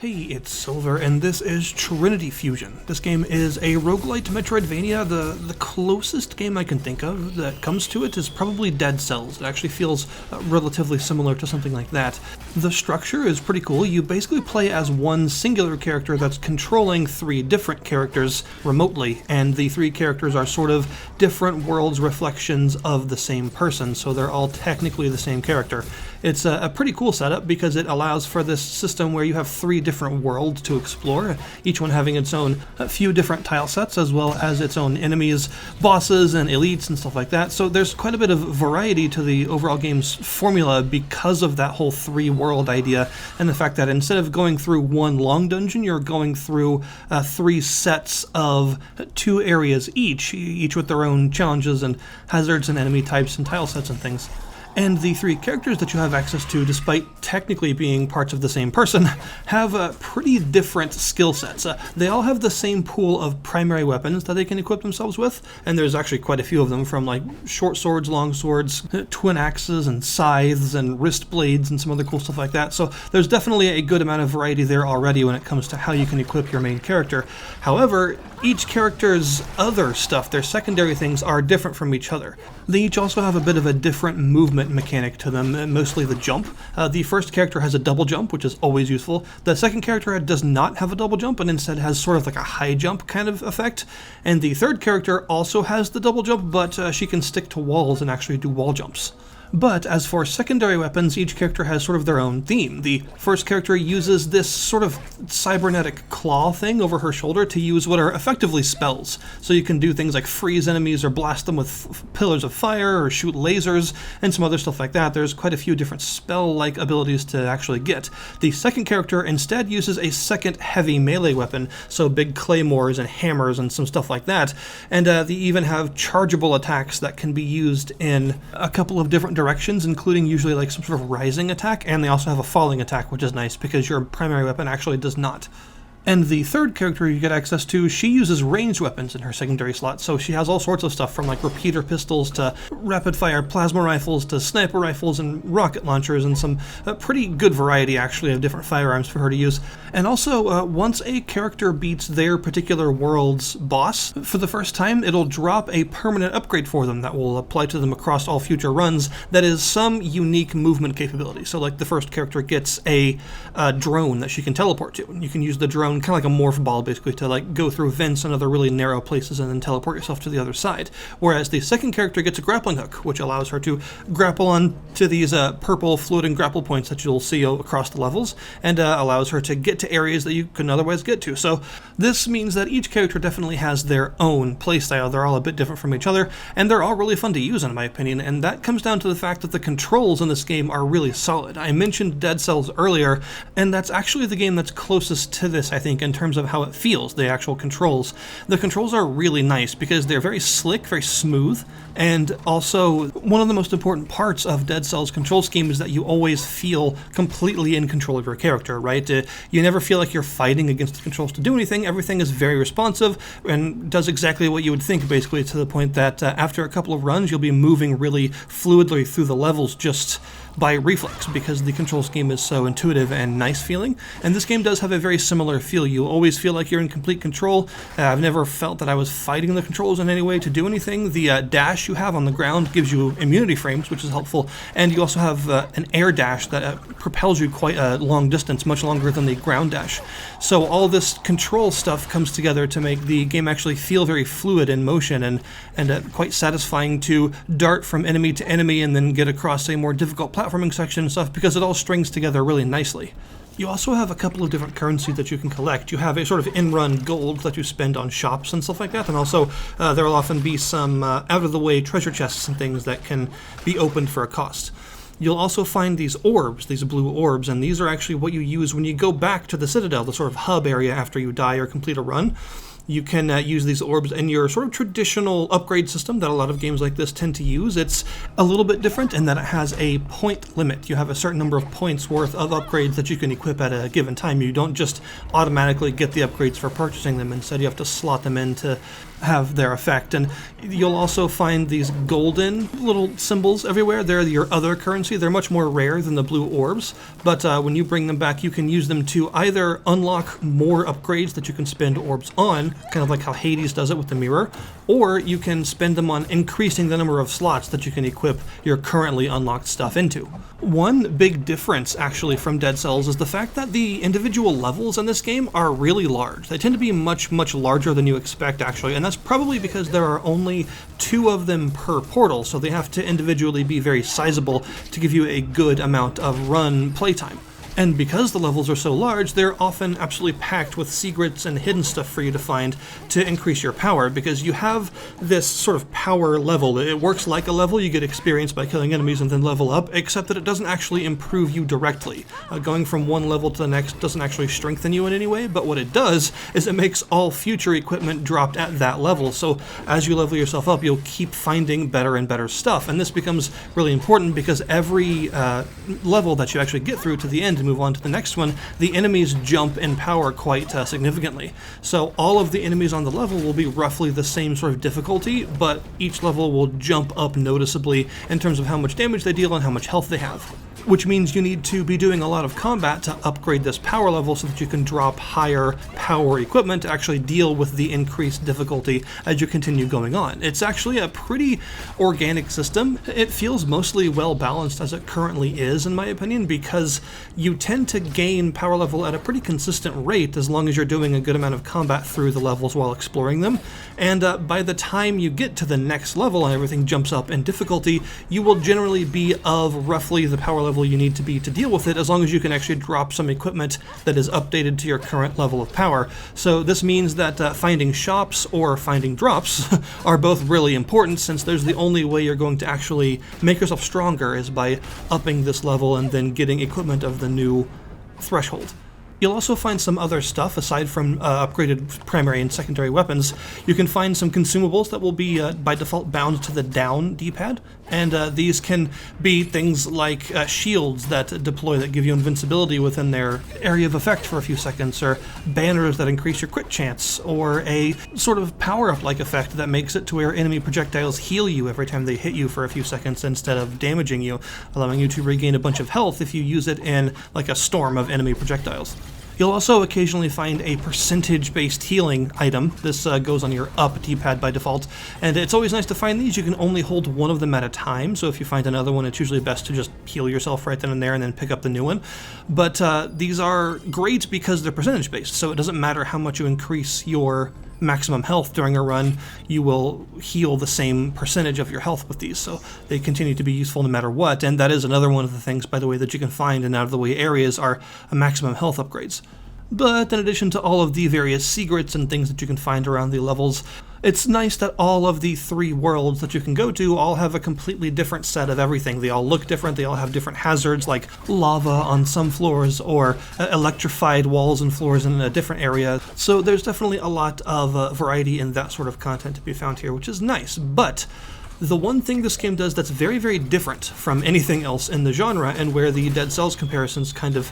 Hey, it's Silver, and this is Trinity Fusion. This game is a roguelite Metroidvania. The closest game I can think of that comes to it is probably Dead Cells. It actually feels relatively similar to something like that. The structure is pretty cool. You basically play as one singular character that's controlling three different characters remotely, and the three characters are sort of different worlds' reflections of the same person, so they're all technically the same character. It's a pretty cool setup because it allows for this system where you have three different worlds to explore, each one having its own few different tile sets as well as its own enemies, bosses, and elites and stuff like that. So there's quite a bit of variety to the overall game's formula because of that whole three-world idea and the fact that instead of going through one long dungeon, you're going through three sets of two areas each with their own challenges and hazards and enemy types and tile sets and things. And the three characters that you have access to, despite technically being parts of the same person, have pretty different skill sets. They all have the same pool of primary weapons that they can equip themselves with, and there's actually quite a few of them, from like short swords, long swords, twin axes, and scythes, and wrist blades, and some other cool stuff like that. So there's definitely a good amount of variety there already when it comes to how you can equip your main character. However, each character's other stuff, their secondary things, are different from each other. They each also have a bit of a different movement mechanic to them, mostly the jump. The first character has a double jump, which is always useful. The second character does not have a double jump and instead has sort of like a high jump kind of effect. And the third character also has the double jump, but she can stick to walls and actually do wall jumps. But as for secondary weapons, each character has sort of their own theme. The first character uses this sort of cybernetic claw thing over her shoulder to use what are effectively spells. So you can do things like freeze enemies or blast them with pillars of fire or shoot lasers and some other stuff like that. There's quite a few different spell-like abilities to actually get. The second character instead uses a second heavy melee weapon, so big claymores and hammers and some stuff like that. And they even have chargeable attacks that can be used in a couple of different directions, including usually like some sort of rising attack, and they also have a falling attack, which is nice because your primary weapon actually does not. And the third character you get access to, she uses ranged weapons in her secondary slot, so she has all sorts of stuff from like repeater pistols to rapid-fire plasma rifles to sniper rifles and rocket launchers, and some pretty good variety actually of different firearms for her to use. And also, once a character beats their particular world's boss for the first time, it'll drop a permanent upgrade for them that will apply to them across all future runs that is some unique movement capability. So like the first character gets a drone that she can teleport to, and you can use the drone kind of like a morph ball basically to like go through vents and other really narrow places and then teleport yourself to the other side. Whereas the second character gets a grappling hook, which allows her to grapple on to these purple floating grapple points that you'll see across the levels, and allows her to get to areas that you couldn't otherwise get to. So this means that each character definitely has their own playstyle. They're all a bit different from each other, and they're all really fun to use in my opinion, and that comes down to the fact that the controls in this game are really solid. I mentioned Dead Cells earlier, and that's actually the game that's closest to this, I think, in terms of how it feels, the actual controls. The controls are really nice because they're very slick, very smooth, and also one of the most important parts of Dead Cells' control scheme is that you always feel completely in control of your character, right? You never feel like you're fighting against the controls to do anything. Everything is very responsive and does exactly what you would think, basically, to the point that after a couple of runs, you'll be moving really fluidly through the levels just by reflex because the control scheme is so intuitive and nice feeling. And this game does have a very similar feel. You always feel like you're in complete control. I've never felt that I was fighting the controls in any way to do anything. The dash you have on the ground gives you immunity frames, which is helpful, and you also have an air dash that propels you quite a long distance, much longer than the ground dash. So all this control stuff comes together to make the game actually feel very fluid in motion and quite satisfying to dart from enemy to enemy and then get across a more difficult platforming section and stuff, because it all strings together really nicely. You also have a couple of different currencies that you can collect. You have a sort of in-run gold that you spend on shops and stuff like that, and also there will often be some out-of-the-way treasure chests and things that can be opened for a cost. You'll also find these orbs, these blue orbs, and these are actually what you use when you go back to the Citadel, the sort of hub area after you die or complete a run. you can use these orbs in your sort of traditional upgrade system that a lot of games like this tend to use. It's a little bit different in that it has a point limit. You have a certain number of points worth of upgrades that you can equip at a given time. You don't just automatically get the upgrades for purchasing them. Instead, you have to slot them in to have their effect. And you'll also find these golden little symbols everywhere. They're your other currency. They're much more rare than the blue orbs, but when you bring them back, you can use them to either unlock more upgrades that you can spend orbs on, kind of like how Hades does it with the mirror, or you can spend them on increasing the number of slots that you can equip your currently unlocked stuff into. One big difference, actually, from Dead Cells is the fact that the individual levels in this game are really large. They tend to be much, much larger than you expect, actually, and that's probably because there are only 2 of them per portal, so they have to individually be very sizable to give you a good amount of run playtime. And because the levels are so large, they're often absolutely packed with secrets and hidden stuff for you to find to increase your power, because you have this sort of power level. It works like a level. You get experience by killing enemies and then level up, except that it doesn't actually improve you directly. Going from one level to the next doesn't actually strengthen you in any way, but what it does is it makes all future equipment dropped at that level. So as you level yourself up, you'll keep finding better and better stuff. And this becomes really important because every level that you actually get through to the end move on to the next one, the enemies jump in power quite significantly. So all of the enemies on the level will be roughly the same sort of difficulty, but each level will jump up noticeably in terms of how much damage they deal and how much health they have. Which means you need to be doing a lot of combat to upgrade this power level so that you can drop higher power equipment to actually deal with the increased difficulty as you continue going on. It's actually a pretty organic system. It feels mostly well balanced as it currently is, in my opinion, because you tend to gain power level at a pretty consistent rate as long as you're doing a good amount of combat through the levels while exploring them. And by the time you get to the next level and everything jumps up in difficulty, you will generally be of roughly the power level you need to be to deal with it, as long as you can actually drop some equipment that is updated to your current level of power. So this means that finding shops or finding drops are both really important, since there's the only way you're going to actually make yourself stronger is by upping this level and then getting equipment of the new threshold. You'll also find some other stuff aside from upgraded primary and secondary weapons. You can find some consumables that will be by default bound to the down D-pad, and these can be things like shields that deploy that give you invincibility within their area of effect for a few seconds, or banners that increase your crit chance, or a sort of power-up-like effect that makes it to where enemy projectiles heal you every time they hit you for a few seconds instead of damaging you, allowing you to regain a bunch of health if you use it in like a storm of enemy projectiles. You'll also occasionally find a percentage-based healing item. This goes on your up D-pad by default, and it's always nice to find these. You can only hold one of them at a time, so if you find another one, it's usually best to just heal yourself right then and there and then pick up the new one. But these are great because they're percentage-based, so it doesn't matter how much you increase your maximum health during a run, you will heal the same percentage of your health with these, so they continue to be useful no matter what. And that is another one of the things, by the way, that you can find in out-of-the-way areas are maximum health upgrades. But in addition to all of the various secrets and things that you can find around the levels, it's nice that all of the 3 worlds that you can go to all have a completely different set of everything. They all look different, they all have different hazards like lava on some floors or electrified walls and floors in a different area. So there's definitely a lot of variety in that sort of content to be found here, which is nice. But the one thing this game does that's very, very different from anything else in the genre, and where the Dead Cells comparisons kind of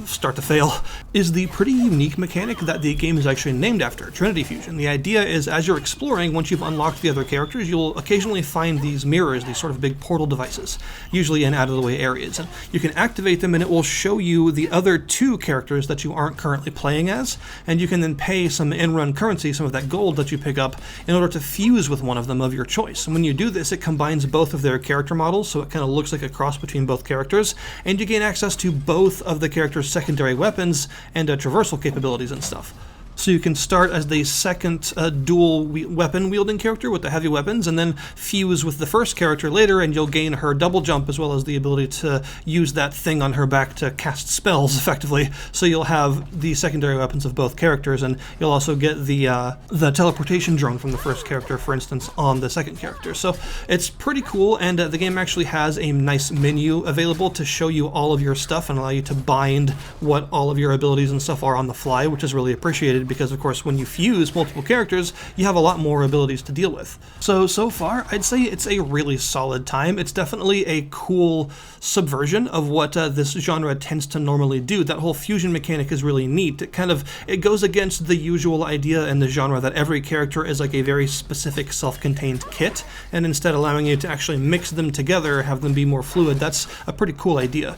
start to fail, is the pretty unique mechanic that the game is actually named after, Trinity Fusion. The idea is, as you're exploring, once you've unlocked the other characters, you'll occasionally find these mirrors, these sort of big portal devices, usually in out-of-the-way areas. And you can activate them and it will show you the other 2 characters that you aren't currently playing as, and you can then pay some in-run currency, some of that gold that you pick up, in order to fuse with one of them of your choice. And when you do this, it combines both of their character models, so it kind of looks like a cross between both characters, and you gain access to both of the characters' secondary weapons and traversal capabilities and stuff. So you can start as the second dual weapon wielding character with the heavy weapons, and then fuse with the first character later, and you'll gain her double jump as well as the ability to use that thing on her back to cast spells effectively. So you'll have the secondary weapons of both characters, and you'll also get the teleportation drone from the first character, for instance, on the second character. So it's pretty cool, and the game actually has a nice menu available to show you all of your stuff and allow you to bind what all of your abilities and stuff are on the fly, which is really appreciated because of course when you fuse multiple characters, you have a lot more abilities to deal with. So far, I'd say it's a really solid time. It's definitely a cool subversion of what this genre tends to normally do. That whole fusion mechanic is really neat. It goes against the usual idea in the genre that every character is like a very specific self-contained kit, and instead allowing you to actually mix them together, have them be more fluid. That's a pretty cool idea.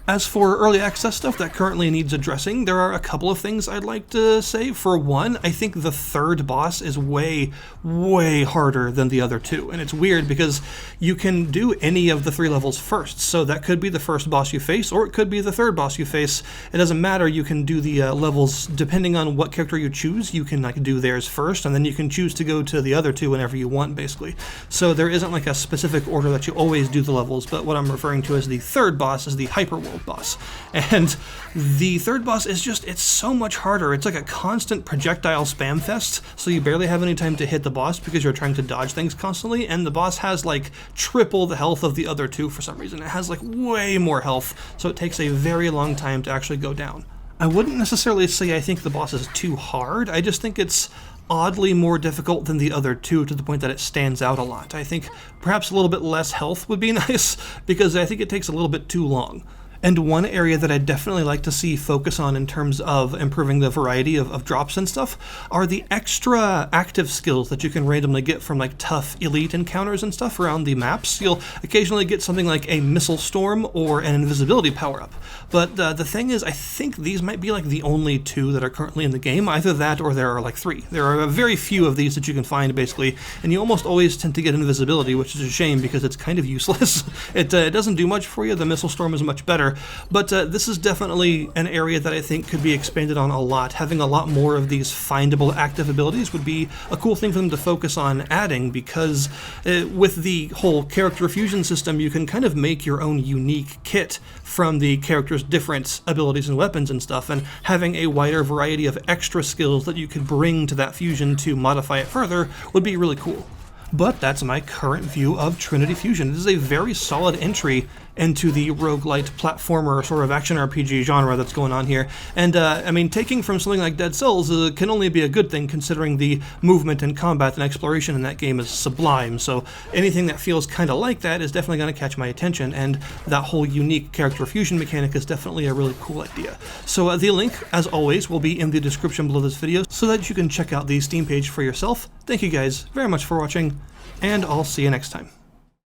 As for early access stuff that currently needs addressing, there are a couple of things I'd like to say. For one, I think the third boss is way, way harder than the other two. And it's weird because you can do any of the 3 levels first. So that could be the first boss you face, or it could be the third boss you face. It doesn't matter. You can do the levels depending on what character you choose. You can like do theirs first, and then you can choose to go to the other 2 whenever you want, basically. So there isn't like a specific order that you always do the levels, but what I'm referring to as the third boss is the Hyperworld boss. And the third boss is just, it's so much harder. It's like a constant projectile spam fest, so you barely have any time to hit the boss because you're trying to dodge things constantly, and the boss has like triple the health of the other 2 for some reason. It has like way more health, so it takes a very long time to actually go down. I wouldn't necessarily say I think the boss is too hard, I just think it's oddly more difficult than the other 2 to the point that it stands out a lot. I think perhaps a little bit less health would be nice, because I think it takes a little bit too long. And one area that I'd definitely like to see focus on in terms of improving the variety of drops and stuff are the extra active skills that you can randomly get from like tough elite encounters and stuff around the maps. You'll occasionally get something like a missile storm or an invisibility power-up. But the thing is, I think these might be like the only 2 that are currently in the game. Either that or there are like 3. There are very few of these that you can find, basically, and you almost always tend to get invisibility, which is a shame because it's kind of useless. It doesn't do much for you. The missile storm is much better. But this is definitely an area that I think could be expanded on a lot. Having a lot more of these findable active abilities would be a cool thing for them to focus on adding, because with the whole character fusion system, you can kind of make your own unique kit from the character's different abilities and weapons and stuff, and having a wider variety of extra skills that you could bring to that fusion to modify it further would be really cool. But that's my current view of Trinity Fusion. It is a very solid entry into the roguelite platformer sort of action RPG genre that's going on here. And I mean, taking from something like Dead Cells can only be a good thing, considering the movement and combat and exploration in that game is sublime. So anything that feels kind of like that is definitely going to catch my attention, and that whole unique character fusion mechanic is definitely a really cool idea. So the link, as always, will be in the description below this video so that you can check out the Steam page for yourself. Thank you guys very much for watching, and I'll see you next time.